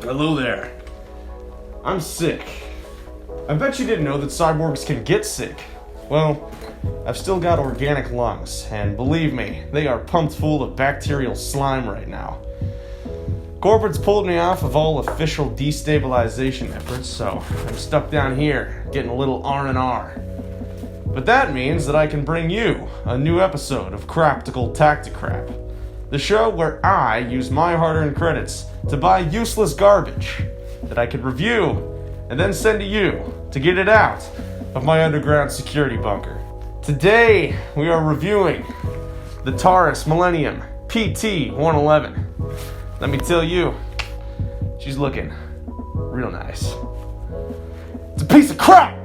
Hello there. I'm sick. I bet you didn't know that cyborgs can get sick. Well, I've still got organic lungs, and believe me, they are pumped full of bacterial slime right now. Corporate's pulled me off of all official destabilization efforts, so I'm stuck down here, getting a little R&R. But that means that I can bring you a new episode of Craptical Tacticrap, the show where I use my hard-earned credits to buy useless garbage that I could review and then send to you to get it out of my underground security bunker. Today, we are reviewing the Taurus Millennium PT-111. Let me tell you, she's looking real nice. It's a piece of crap!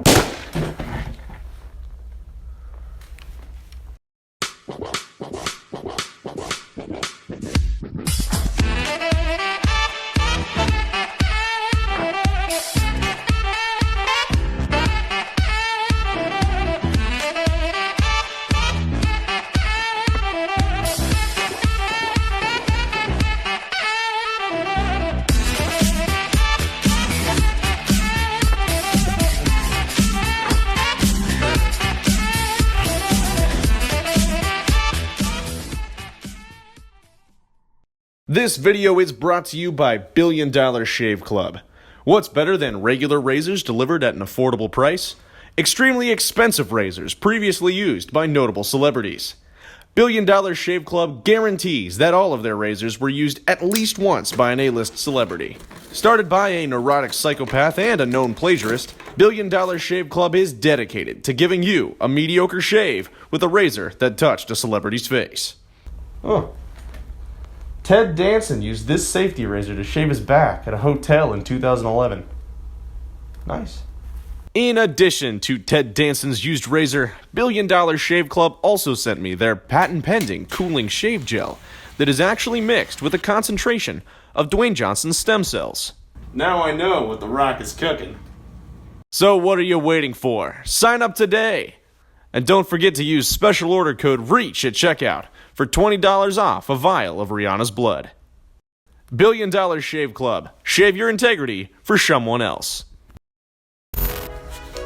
This video is brought to you by $1 Billion Shave Club. What's better than regular razors delivered at an affordable price? Extremely expensive razors previously used by notable celebrities. $1 Billion Shave Club guarantees that all of their razors were used at least once by an A-list celebrity. Started by a neurotic psychopath and a known plagiarist, $1 Billion Shave Club is dedicated to giving you a mediocre shave with a razor that touched a celebrity's face. Oh. Ted Danson used this safety razor to shave his back at a hotel in 2011. Nice. In addition to Ted Danson's used razor, $1 Billion Shave Club also sent me their patent-pending cooling shave gel that is actually mixed with a concentration of Dwayne Johnson's stem cells. Now I know what The Rock is cooking. So what are you waiting for? Sign up today! And don't forget to use special order code REACH at checkout for $20 off a vial of Rihanna's blood. $1 Billion Shave Club. Shave your integrity for someone else.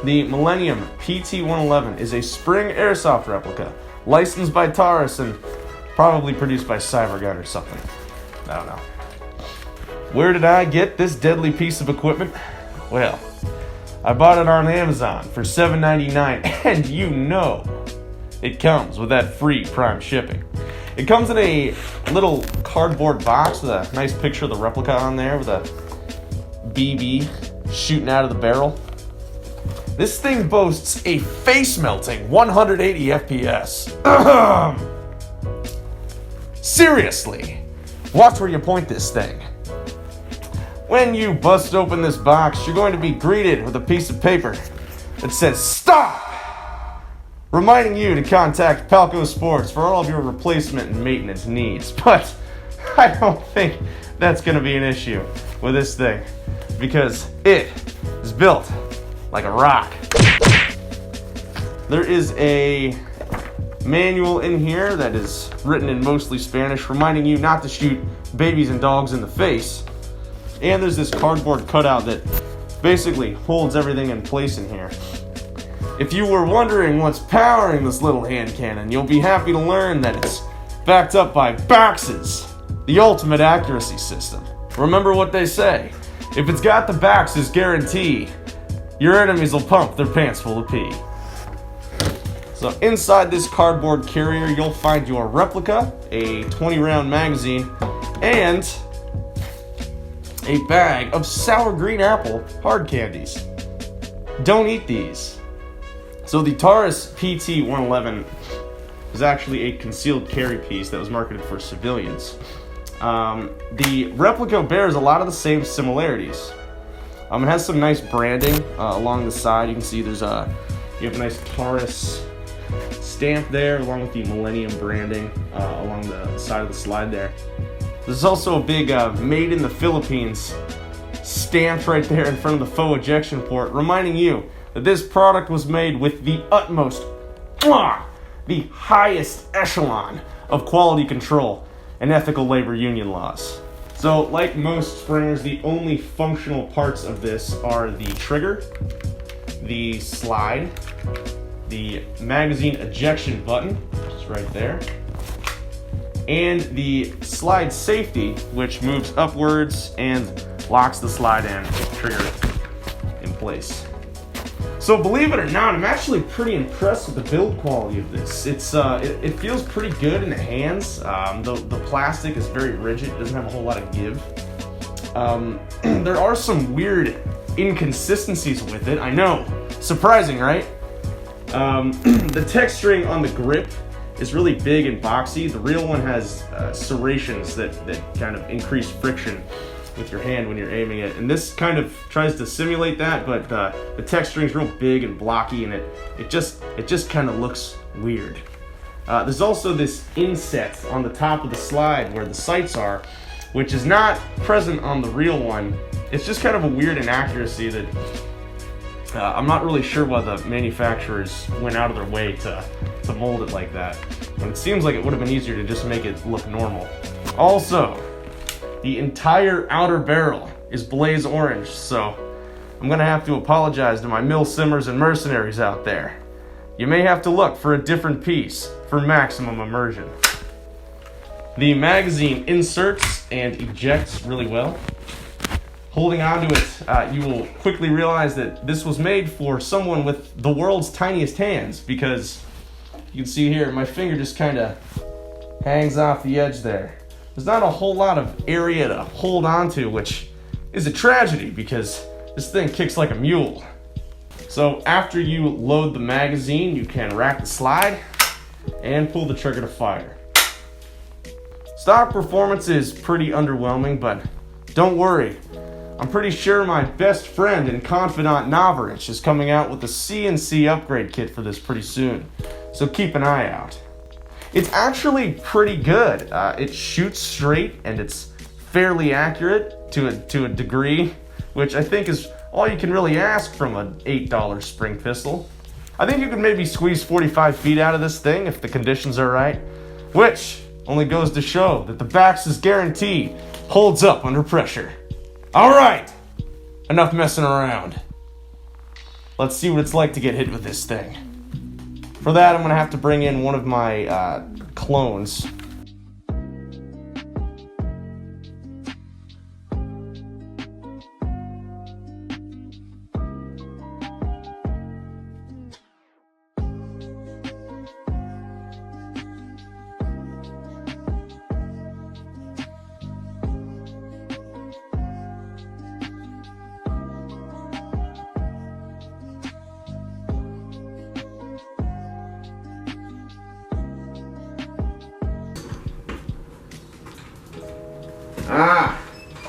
The Millennium PT-111 is a spring Airsoft replica, licensed by Taurus and probably produced by Cybergun or something. I don't know. Where did I get this deadly piece of equipment? Well, I bought it on Amazon for $7.99, and you know it comes with that free Prime shipping. It comes in a little cardboard box with a nice picture of the replica on there with a BB shooting out of the barrel. This thing boasts a face-melting 180 FPS. Seriously, watch where you point this thing. When you bust open this box, you're going to be greeted with a piece of paper that says, "Stop!" reminding you to contact Palco Sports for all of your replacement and maintenance needs. But I don't think that's going to be an issue with this thing, because it is built like a rock. There is a manual in here that is written in mostly Spanish, reminding you not to shoot babies and dogs in the face. And there's this cardboard cutout that basically holds everything in place in here. If you were wondering what's powering this little hand cannon, you'll be happy to learn that it's backed up by Baxes, the ultimate accuracy system. Remember what they say: if it's got the Baxes guarantee, your enemies will pump their pants full of pee. So inside this cardboard carrier, you'll find your replica, a 20-round magazine, and a bag of sour green apple hard candies. Don't eat these. So the Taurus PT-111 is actually a concealed carry piece that was marketed for civilians. The replica bears a lot of the same similarities. It has some nice branding along the side. You can see you have a nice Taurus stamp there, along with the Millennium branding along the side of the slide there. There's also a big Made in the Philippines stamped right there in front of the faux ejection port, reminding you that this product was made with the utmost the highest echelon of quality control and ethical labor union laws. So, like most springers, the only functional parts of this are the trigger, the slide, the magazine ejection button, which is right there, and the slide safety, which moves upwards and locks the slide and trigger in place. So believe it or not, I'm actually pretty impressed with the build quality of this. It feels pretty good in the hands. The plastic is very rigid, doesn't have a whole lot of give. There are some weird inconsistencies with it, I know. Surprising, right? The texturing on the grip is really big and boxy. The real one has serrations that kind of increase friction with your hand when you're aiming it, and this kind of tries to simulate that, but the texturing is real big and blocky, and it just kind of looks weird. There's also this inset on the top of the slide where the sights are, which is not present on the real one. It's just kind of a weird inaccuracy that I'm not really sure why the manufacturers went out of their way to mold it like that. And it seems like it would have been easier to just make it look normal. Also, the entire outer barrel is blaze orange, so I'm gonna have to apologize to my mill simmers and mercenaries out there. You may have to look for a different piece for maximum immersion. The magazine inserts and ejects really well. Holding onto it, you will quickly realize that this was made for someone with the world's tiniest hands, because you can see here, my finger just kind of hangs off the edge there. There's not a whole lot of area to hold onto, which is a tragedy because this thing kicks like a mule. So after you load the magazine, you can rack the slide and pull the trigger to fire. Stock performance is pretty underwhelming, but don't worry. I'm pretty sure my best friend and confidant Novritsch is coming out with a CNC upgrade kit for this pretty soon, so keep an eye out. It's actually pretty good. It shoots straight and it's fairly accurate to a degree, which I think is all you can really ask from an $8 spring pistol. I think you could maybe squeeze 45 feet out of this thing if the conditions are right, which only goes to show that the Bax's guarantee holds up under pressure. All right, enough messing around. Let's see what it's like to get hit with this thing. For that, I'm gonna have to bring in one of my clones.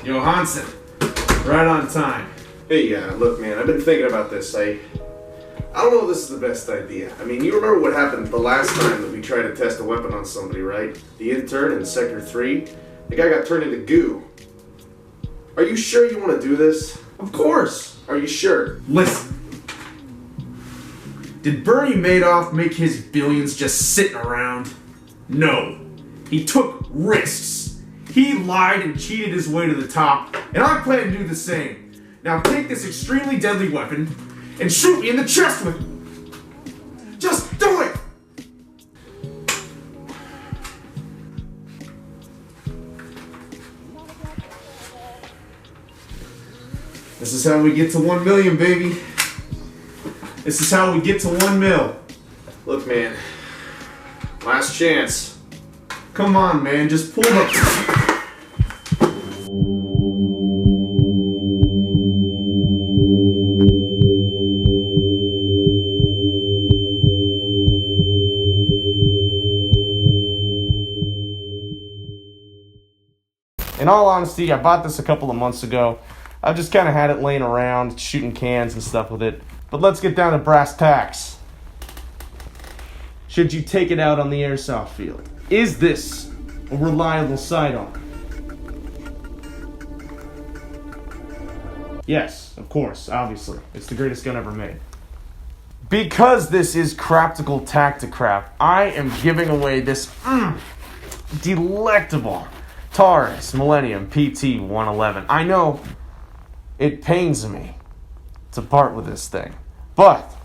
Johansson, right on time. Hey, look, man, I've been thinking about this. I don't know if this is the best idea. I mean, you remember what happened the last time that we tried to test a weapon on somebody, right? The intern in Sector 3? The guy got turned into goo. Are you sure you want to do this? Of course. Are you sure? Listen. Did Bernie Madoff make his billions just sitting around? No. He took risks. He lied and cheated his way to the top, and I plan to do the same. Now take this extremely deadly weapon and shoot me in the chest with it. Just do it! This is how we get to 1 million, baby. This is how we get to 1 mil. Look, man. Last chance. Come on, man. Just pull the... In all honesty, I bought this a couple of months ago. I've just kind of had it laying around, shooting cans and stuff with it. But let's get down to brass tacks. Should you take it out on the airsoft field? Is this a reliable sidearm? Yes, of course, obviously. It's the greatest gun ever made. because this is Craptical Tacticrap, I am giving away this delectable Taurus Millennium PT 111. I know it pains me to part with this thing, but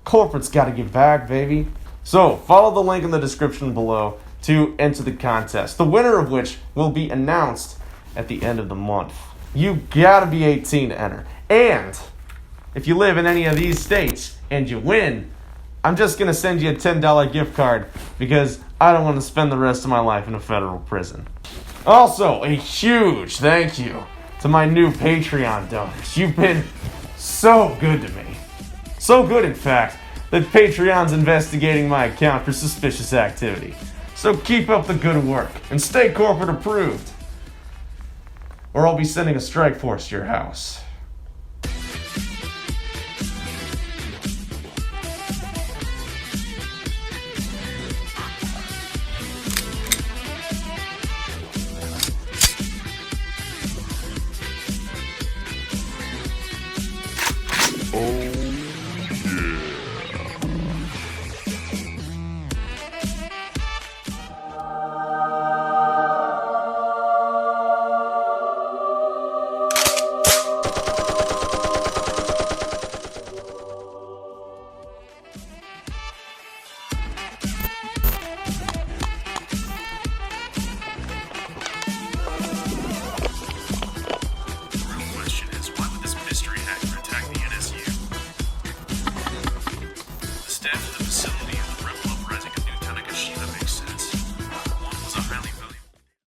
corporate's got to give back, baby. So follow the link in the description below to enter the contest, the winner of which will be announced at the end of the month. You gotta be 18 to enter. And if you live in any of these states and you win, I'm just gonna send you a $10 gift card because I don't want to spend the rest of my life in a federal prison. Also, a huge thank you to my new Patreon donors. You've been so good to me. So good, in fact, that Patreon's investigating my account for suspicious activity. So keep up the good work and stay corporate approved, or I'll be sending a strike force to your house.